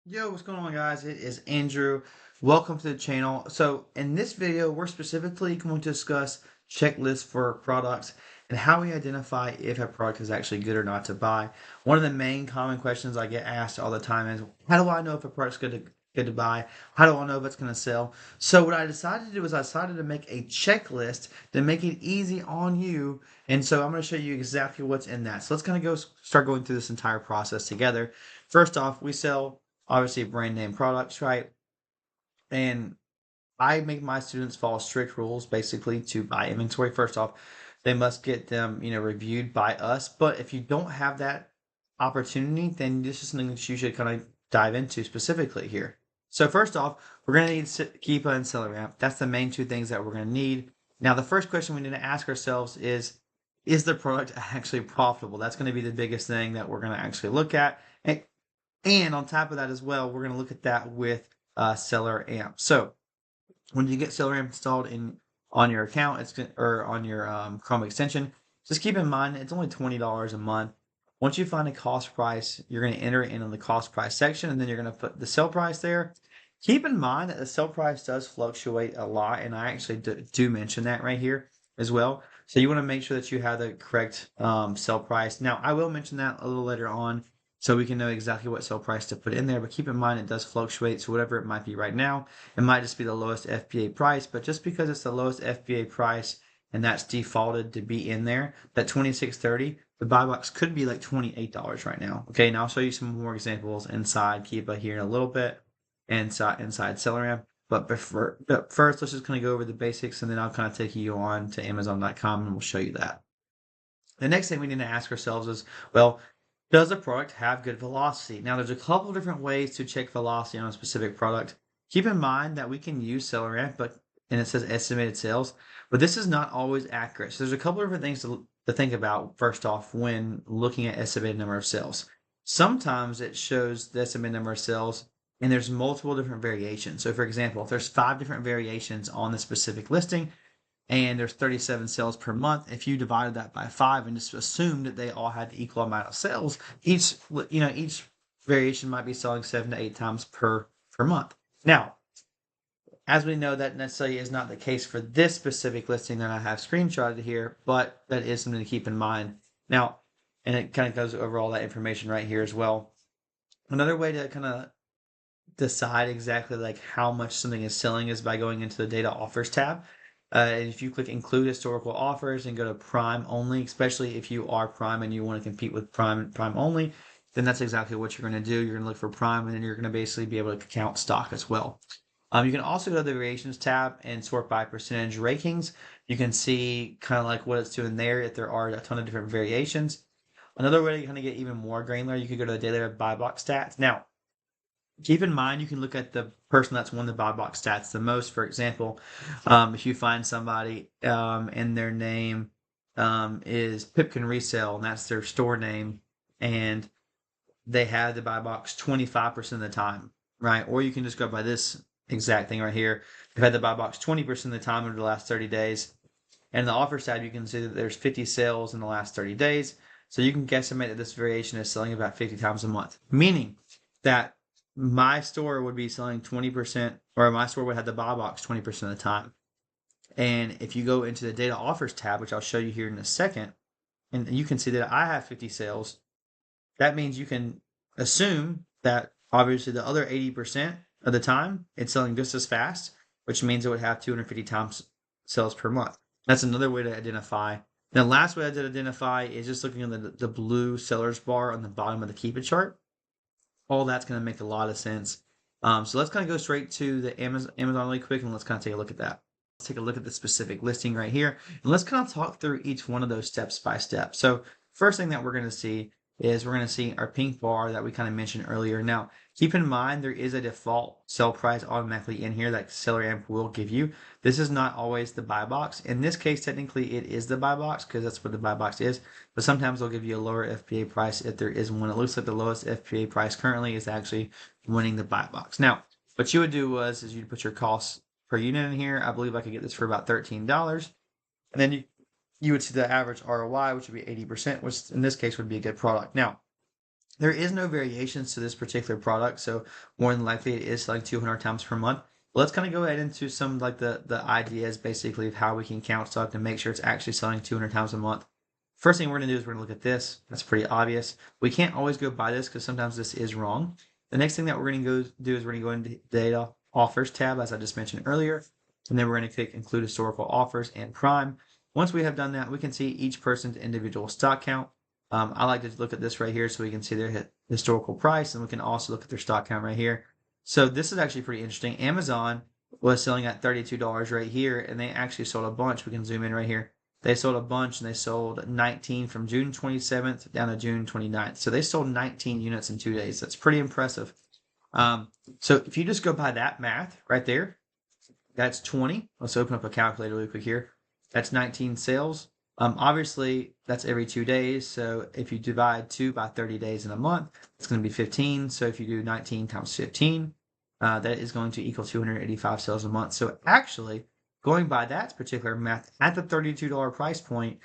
Yo, what's going on, guys? It is Andrew. Welcome to the channel. So, in this video, we're specifically going to discuss checklists for products and how we identify if a product is actually good or not to buy. One of the main common questions I get asked all the time is, how do I know if a product's good to buy? How do I know if it's going to sell? So, what I decided to do is I decided to make a checklist to make it easy on you. And so, I'm going to show you exactly what's in that. So, let's kind of start going through this entire process together. First off, we sell obviously brand name products, right? And I make my students follow strict rules basically to buy inventory. First off, they must get them, reviewed by us. But if you don't have that opportunity, then this is something that you should kind of dive into specifically here. So first off, we're going to need Keepa and SellerAmp. That's the main two things that we're going to need. Now, the first question we need to ask ourselves is the product actually profitable? That's going to be the biggest thing that we're going to actually look at. And on top of that as well, we're going to look at that with SellerAmp. So when you get SellerAmp installed in on your account, or on your Chrome extension, just keep in mind it's only $20 a month. Once you find a cost price, you're going to enter it in the cost price section, and then you're going to put the sell price there. Keep in mind that the sell price does fluctuate a lot, and I actually do mention that right here as well. So you want to make sure that you have the correct sell price. Now, I will mention that a little later on so we can know exactly what sell price to put in there, but keep in mind it does fluctuate. So whatever it might be right now, it might just be the lowest FBA price, but just because it's the lowest FBA price and that's defaulted to be in there, that 26.30, the buy box could be like $28 right now. Okay, now I'll show you some more examples inside Keepa here in a little bit, inside SellerAmp. But first, let's just kind of go over the basics, and then I'll kind of take you on to Amazon.com, and we'll show you that. The next thing we need to ask ourselves is, well, does a product have good velocity? Now, there's a couple different ways to check velocity on a specific product. Keep in mind that we can use SellerAmp, and it says estimated sales, but this is not always accurate. So there's a couple different things to think about first off when looking at estimated number of sales. Sometimes it shows the estimated number of sales, and there's multiple different variations. So, for example, if there's 5 different variations on the specific listing, and there's 37 sales per month. If you divided that by 5 and just assumed that they all had the equal amount of sales, each variation might be selling 7 to 8 times per month. Now, as we know, that necessarily is not the case for this specific listing that I have screenshotted here, but that is something to keep in mind. Now, and it kind of goes over all that information right here as well. Another way to kind of decide exactly like how much something is selling is by going into the data offers tab. And if you click include historical offers and go to prime only, especially if you are prime and you want to compete with prime only, then that's exactly what you're going to do. You're going to look for prime, and then you're going to basically be able to count stock as well. You can also go to the variations tab and sort by percentage rankings. You can see kind of like what it's doing there if there are a ton of different variations. Another way to kind of get even more granular, you could go to the daily buy box stats. Now, keep in mind you can look at the person that's won the buy box stats the most. For example, if you find somebody and their name is Pipkin Resale, and that's their store name, and they have the buy box 25% of the time, right? Or you can just go by this exact thing right here. They've had the buy box 20% of the time over the last 30 days. And in the offers tab, you can see that there's 50 sales in the last 30 days. So you can guesstimate that this variation is selling about 50 times a month, meaning that my store would be selling 20%, or my store would have the buy box 20% of the time. And if you go into the data offers tab, which I'll show you here in a second, and you can see that I have 50 sales, that means you can assume that obviously the other 80% of the time it's selling just as fast, which means it would have 250 times sales per month. That's another way to identify. The last way to identify is just looking at the blue sellers bar on the bottom of the Keepa chart. All that's going to make a lot of sense. So let's kind of go straight to the Amazon really quick, and let's kind of take a look at that. Let's take a look at the specific listing right here, and let's kind of talk through each one of those steps by step. So first thing that we're going to see is we're going to see our pink bar that we kind of mentioned earlier. Now, keep in mind there is a default sell price automatically in here that SellerAmp will give you. This is not always the buy box. In this case, technically it is the buy box because that's what the buy box is, but sometimes they'll give you a lower FBA price if there is one. It looks like the lowest FBA price currently is actually winning the buy box. Now, what you would do is you'd put your costs per unit in here. I believe I could get this for about $13. And then you would see the average ROI, which would be 80%, which in this case would be a good product. Now, There is no variations to this particular product, so more than likely it is selling 200 times per month. Let's kind of go ahead into some like the ideas basically of how we can count stock to make sure it's actually selling 200 times a month. First thing we're going to do is we're going to look at this. That's pretty obvious. We can't always go by this because sometimes this is wrong. The next thing that we're going to go do is we're going to go into the data offers tab, as I just mentioned earlier, and then we're going to click include historical offers and prime. Once we have done that, we can see each person's individual stock count. I like to look at this right here so we can see their historical price, and we can also look at their stock count right here. So this is actually pretty interesting. Amazon was selling at $32 right here, and they actually sold a bunch. We can zoom in right here. They sold a bunch, and they sold 19 from June 27th down to June 29th. So they sold 19 units in 2 days. That's pretty impressive. So if you just go by that math right there, that's 20. Let's open up a calculator really quick here. That's 19 sales. Obviously, that's every 2 days. So if you divide 2 by 30 days in a month, it's going to be 15. So if you do 19 times 15, that is going to equal 285 sales a month. So actually, going by that particular math, at the $32 price point,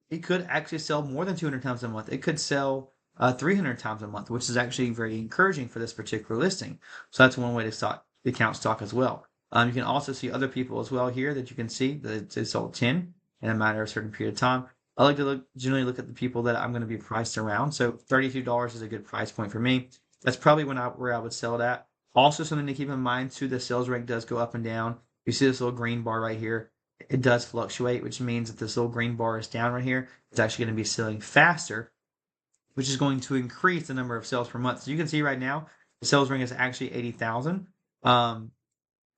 it could actually sell more than 200 times a month. It could sell 300 times a month, which is actually very encouraging for this particular listing. So that's one way to count stock as well. You can also see other people as well here that you can see that they sold 10 in a matter of a certain period of time. I like to generally look at the people that I'm going to be priced around. So $32 is a good price point for me. That's probably where I would sell it at. Also, something to keep in mind too, the sales rank does go up and down. You see this little green bar right here. It does fluctuate, which means that this little green bar is down right here. It's actually going to be selling faster, which is going to increase the number of sales per month. So you can see right now, the sales rank is actually 80,000,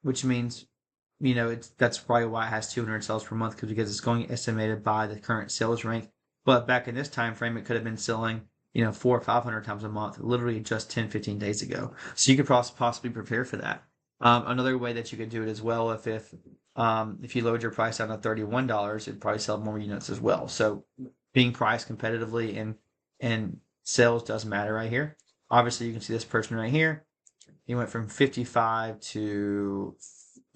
which means, that's probably why it has 200 sales per month because it's going estimated by the current sales rank. But back in this time frame, it could have been selling, 400 or 500 times a month, literally just 10, 15 days ago. So you could possibly prepare for that. Another way that you could do it as well, if you lowered your price down to $31, it'd probably sell more units as well. So being priced competitively and sales does matter right here. Obviously, you can see this person right here. He went from 55 to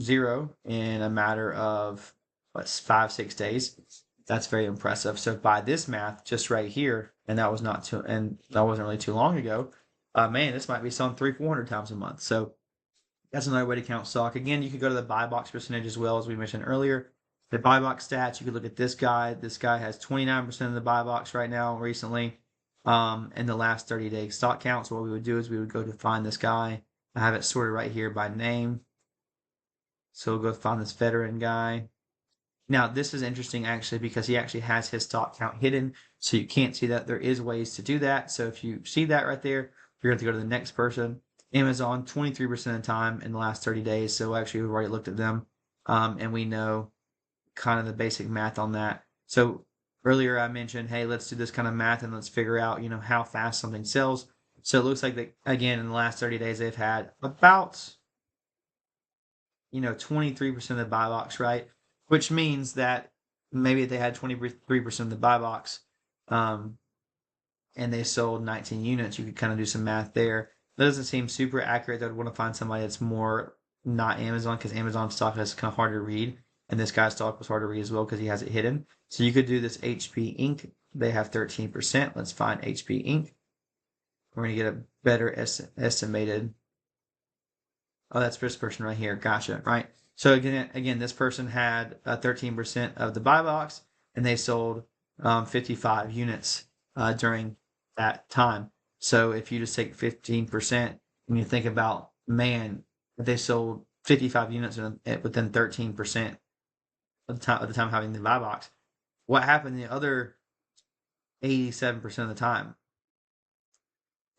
0 in a matter of 5-6 days. That's very impressive. So by this math, just right here, and that wasn't really too long ago. Man, this might be selling 300-400 times a month. So that's another way to count stock. Again, you could go to the buy box percentage as well, as we mentioned earlier. The buy box stats, you could look at this guy. This guy has 29% of the buy box right now recently in the last 30-day stock count. So what we would do is we would go to find this guy. I have it sorted right here by name. So we'll go find this veteran guy. Now, this is interesting actually because he actually has his stock count hidden. So you can't see that. There is ways to do that. So if you see that right there, you're going to go to the next person. Amazon, 23% of the time in the last 30 days. So actually, we've already looked at them, and we know kind of the basic math on that. So earlier I mentioned, hey, let's do this kind of math and let's figure out, how fast something sells. So it looks like that again in the last 30 days they've had about 23% of the buy box, right? Which means that maybe they had 23% of the buy box, and they sold 19 units. You could kind of do some math there. That doesn't seem super accurate. I'd want to find somebody that's more not Amazon because Amazon stock is kind of hard to read. And this guy's stock was hard to read as well because he has it hidden. So you could do this HP Inc. They have 13%. Let's find HP Inc. We're going to get a better estimated. Oh, that's this person right here. Gotcha. Right. So again, this person had 13% of the buy box, and they sold 55 units during that time. So if you just take 15% and you think about, man, they sold 55 units within 13% of the time having the buy box, what happened the other 87% of the time?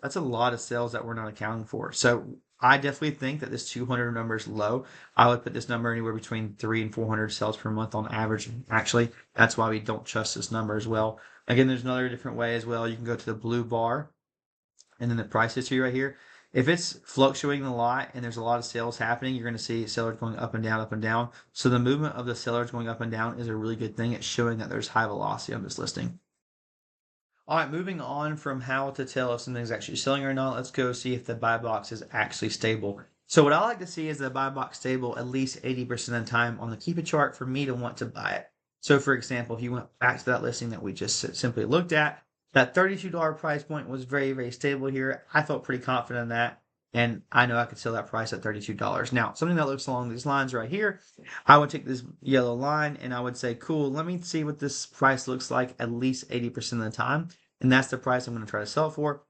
That's a lot of sales that we're not accounting for. So I definitely think that this 200 number is low. I would put this number anywhere between 300 and 400 sales per month on average. Actually, that's why we don't trust this number as well. Again, there's another different way as well. You can go to the blue bar and then the price history right here. If it's fluctuating a lot and there's a lot of sales happening, you're going to see sellers going up and down, up and down. So the movement of the sellers going up and down is a really good thing. It's showing that there's high velocity on this listing. All right, moving on from how to tell if something's actually selling or not, let's go see if the buy box is actually stable. So what I like to see is the buy box stable at least 80% of the time on the Keepa chart for me to want to buy it. So for example, if you went back to that listing that we just simply looked at, That $32 price point was very, very stable here. I felt pretty confident in that. And I know I could sell that price at $32. Now, something that looks along these lines right here, I would take this yellow line and I would say, cool, let me see what this price looks like at least 80% of the time. And that's the price I'm going to try to sell it for.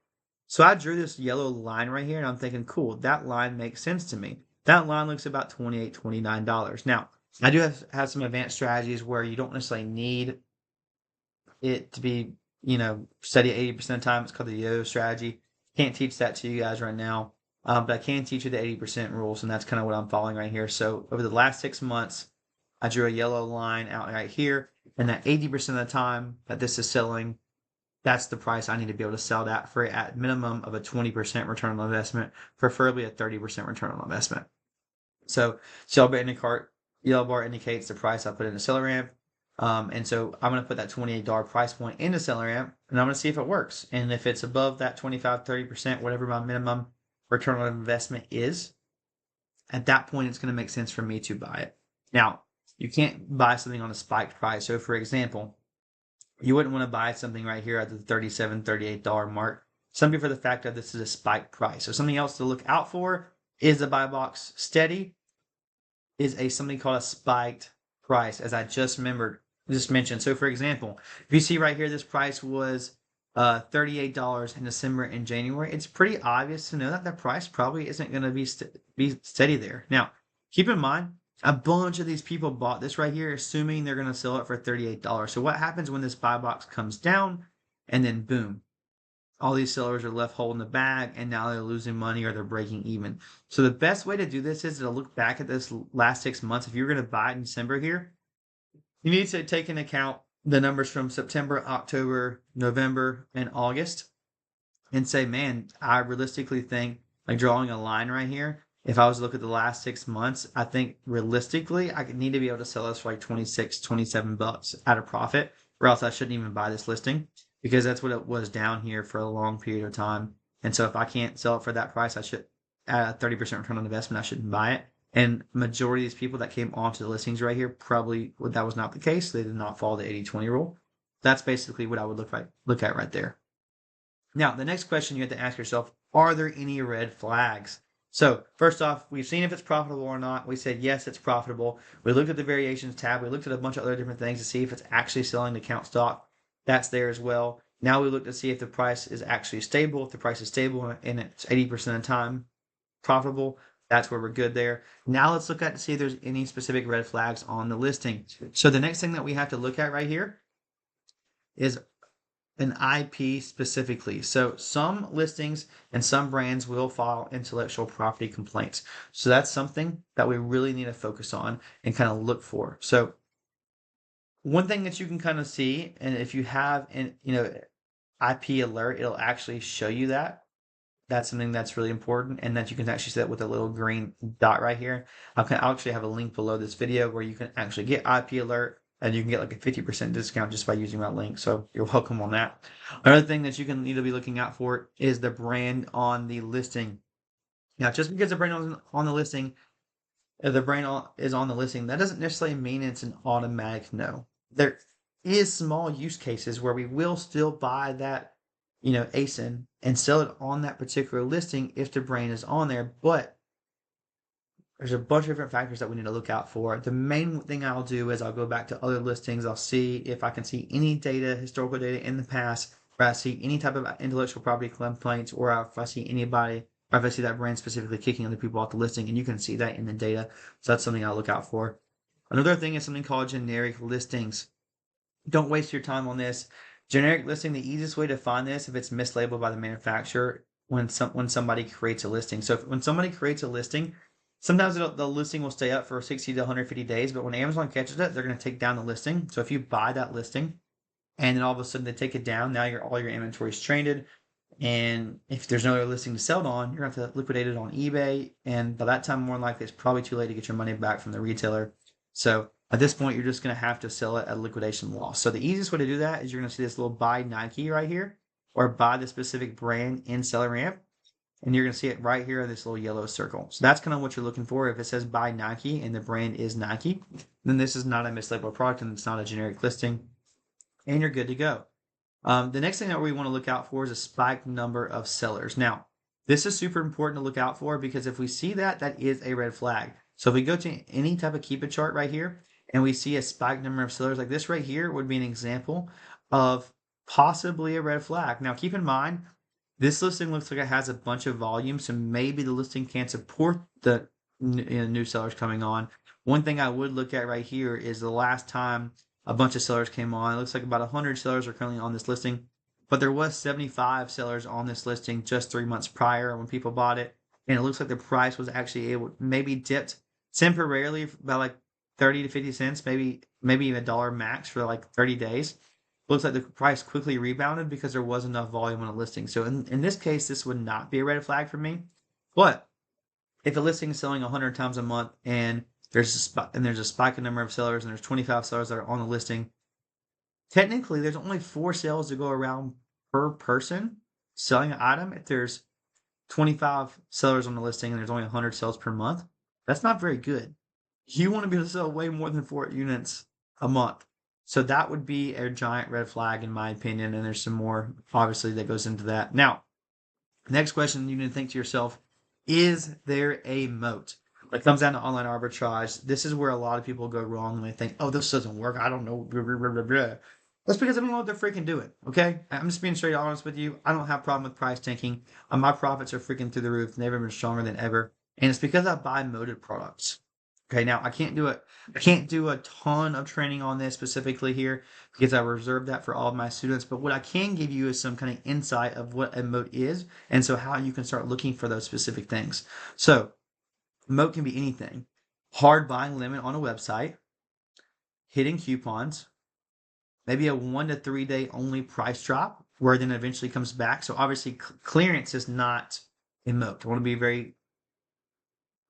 So I drew this yellow line right here and I'm thinking, cool, that line makes sense to me. That line looks about $28, $29. Now, I do have some advanced strategies where you don't necessarily need it to be, steady at 80% of the time. It's called the yo strategy. Can't teach that to you guys right now, but I can teach you the 80% rules, and that's kind of what I'm following right here. So over the last 6 months, I drew a yellow line out right here, and that 80% of the time that this is selling, that's the price I need to be able to sell that for at minimum of a 20% return on investment, preferably a 30% return on investment. So yellow bar indicates the price I put in the SellerAmp. And so I'm going to put that $28 price point into SellerAmp and I'm going to see if it works. And if it's above that 25, 30%, whatever my minimum return on investment is, at that point, it's going to make sense for me to buy it. Now, you can't buy something on a spiked price. So for example, you wouldn't want to buy something right here at the $37, $38 mark, simply for the fact that this is a spiked price. So something else to look out for is the buy box steady, is something called a spiked price, as I just mentioned. So for example, if you see right here, this price was $38 in December and January. It's pretty obvious to know that the price probably isn't going to be steady there. Now, keep in mind, a bunch of these people bought this right here, assuming they're going to sell it for $38. So what happens when this buy box comes down, and then boom, all these sellers are left holding the bag and now they're losing money or they're breaking even. So the best way to do this is to look back at this last 6 months. If you're going to buy it in December here, you need to take into account the numbers from September, October, November, and August and say, man, I realistically think, like drawing a line right here, if I was to look at the last 6 months, I think realistically I could need to be able to sell this for like 26, 27 bucks at a profit, or else I shouldn't even buy this listing because that's what it was down here for a long period of time. And so if I can't sell it for that price, I should, at a 30% return on investment, I shouldn't buy it. And majority of these people that came onto the listings right here, probably that was not the case. They did not follow the 80-20 rule. That's basically what I would look at right there. Now, the next question you have to ask yourself, are there any red flags? So first off, we've seen if it's profitable or not. We said, yes, it's profitable. We looked at the variations tab. We looked at a bunch of other different things to see if it's actually selling the count stock. That's there as well. Now we look to see if the price is actually stable. If the price is stable and it's 80% of the time profitable, that's where we're good there. Now let's look at to see if there's any specific red flags on the listing. So the next thing that we have to look at right here is an IP specifically. So some listings and some brands will file intellectual property complaints. So that's something that we really need to focus on and kind of look for. So one thing that you can kind of see, and if you have an IP alert, it'll actually show you that. That's something that's really important, and that you can actually see that with a little green dot right here. I'll actually have a link below this video where you can actually get IP alert, and you can get like a 50% discount just by using that link. So you're welcome on that. Another thing that you can need to be looking out for is the brand on the listing. Now, just because the brand is on the listing, the brand is on the listing, that doesn't necessarily mean it's an automatic no. There is small use cases where we will still buy that ASIN and sell it on that particular listing if the brand is on there, but there's a bunch of different factors that we need to look out for. The main thing I'll do is I'll go back to other listings. I'll see if I can see any data, historical data in the past, where I see any type of intellectual property complaints, or if I see anybody, or if I see that brand specifically kicking other people off the listing, and you can see that in the data. So that's something I'll look out for. Another thing is something called generic listings. Don't waste your time on this. Generic listing, the easiest way to find this if it's mislabeled by the manufacturer when somebody creates a listing. So when somebody creates a listing, sometimes the listing will stay up for 60 to 150 days, but when Amazon catches it, they're going to take down the listing. So if you buy that listing and then all of a sudden they take it down, now all your inventory is traded. And if there's no other listing to sell it on, you're going to have to liquidate it on eBay. And by that time, more than likely, it's probably too late to get your money back from the retailer. So at this point, you're just going to have to sell it at liquidation loss. So the easiest way to do that is you're going to see this little buy Nike right here, or buy the specific brand in SellerAmp. And you're going to see it right here in this little yellow circle. So that's kind of what you're looking for. If it says buy Nike and the brand is Nike, then this is not a mislabeled product and it's not a generic listing. And you're good to go. The next thing that we want to look out for is a spike number of sellers. Now, this is super important to look out for because if we see that, that is a red flag. So if we go to any type of Keepa chart right here and we see a spike number of sellers like this right here would be an example of possibly a red flag. Now, keep in mind, this listing looks like it has a bunch of volume, so maybe the listing can't support the new sellers coming on. One thing I would look at right here is the last time a bunch of sellers came on. It looks like about 100 sellers are currently on this listing, but there was 75 sellers on this listing just 3 months prior when people bought it, and it looks like the price was actually able maybe dipped temporarily by like 30 to 50 cents, maybe even a dollar max for like 30 days. Looks like the price quickly rebounded because there was enough volume on a listing. So in this case, this would not be a red flag for me. But if a listing is selling 100 times a month and there's a spike in number of sellers and there's 25 sellers that are on the listing, technically there's only 4 sales to go around per person selling an item. If there's 25 sellers on the listing and there's only 100 sales per month, that's not very good. You want to be able to sell way more than 4 units a month. So that would be a giant red flag in my opinion, and there's some more obviously that goes into that. Now, next question you need to think to yourself, is there a moat? When it comes down to online arbitrage, this is where a lot of people go wrong and they think, oh, this doesn't work. I don't know. Blah, blah, blah, blah. That's because I don't know what they're freaking doing. Okay. I'm just being straight honest with you. I don't have a problem with price tanking. My profits are freaking through the roof. Never been stronger than ever. And it's because I buy moated products. Okay, now I can't do it. I can't do a ton of training on this specifically here because I reserve that for all of my students. But what I can give you is some kind of insight of what a moat is, and so how you can start looking for those specific things. So, moat can be anything: hard buying limit on a website, hitting coupons, maybe a 1 to 3 day only price drop where then eventually comes back. So obviously, clearance is not a moat. I want to be very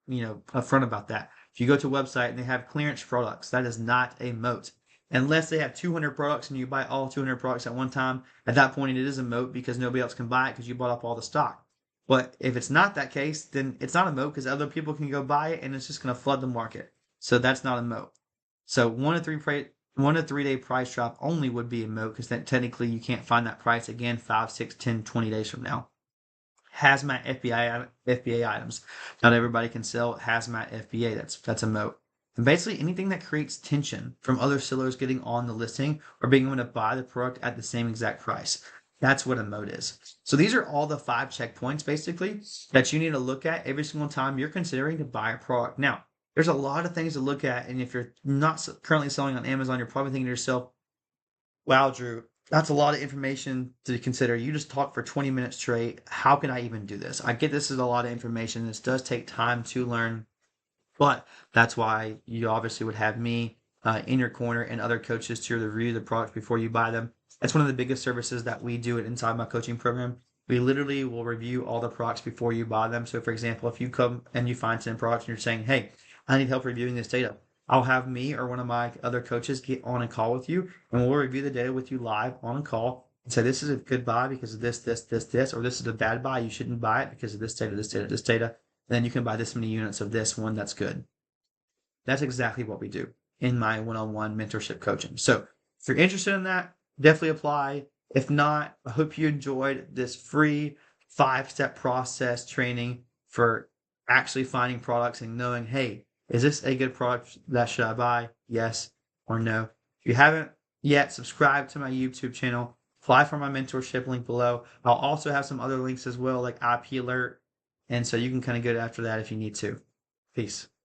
upfront about that. If you go to a website and they have clearance products, that is not a moat. Unless they have 200 products and you buy all 200 products at one time, at that point it is a moat because nobody else can buy it because you bought up all the stock. But if it's not that case, then it's not a moat because other people can go buy it and it's just going to flood the market. So that's not a moat. So 1 to 3 day price drop only would be a moat because then technically you can't find that price again 5, 6, 10, 20 days from now. Hazmat FBA items. Not everybody can sell hazmat FBA. That's a moat. And basically anything that creates tension from other sellers getting on the listing or being able to buy the product at the same exact price. That's what a moat is. So these are all the 5 checkpoints basically that you need to look at every single time you're considering to buy a product. Now, there's a lot of things to look at, and if you're not currently selling on Amazon, you're probably thinking to yourself, wow, Drew, that's a lot of information to consider. You just talked for 20 minutes straight. How can I even do this? I get this is a lot of information. This does take time to learn, but that's why you obviously would have me in your corner and other coaches to review the product before you buy them. That's one of the biggest services that we do inside my coaching program. We literally will review all the products before you buy them. So, for example, if you come and you find 10 products and you're saying, hey, I need help reviewing this data, I'll have me or one of my other coaches get on a call with you, and we'll review the data with you live on a call and say, this is a good buy because of this, or this is a bad buy. You shouldn't buy it because of this data, this data, this data. And then you can buy this many units of this one that's good. That's exactly what we do in my one-on-one mentorship coaching. So if you're interested in that, definitely apply. If not, I hope you enjoyed this free 5-step process training for actually finding products and knowing, hey, is this a good product that should I buy? Yes or no. If you haven't yet, subscribe to my YouTube channel. Apply for my mentorship link below. I'll also have some other links as well, like IP Alert. And so you can kind of go after that if you need to. Peace.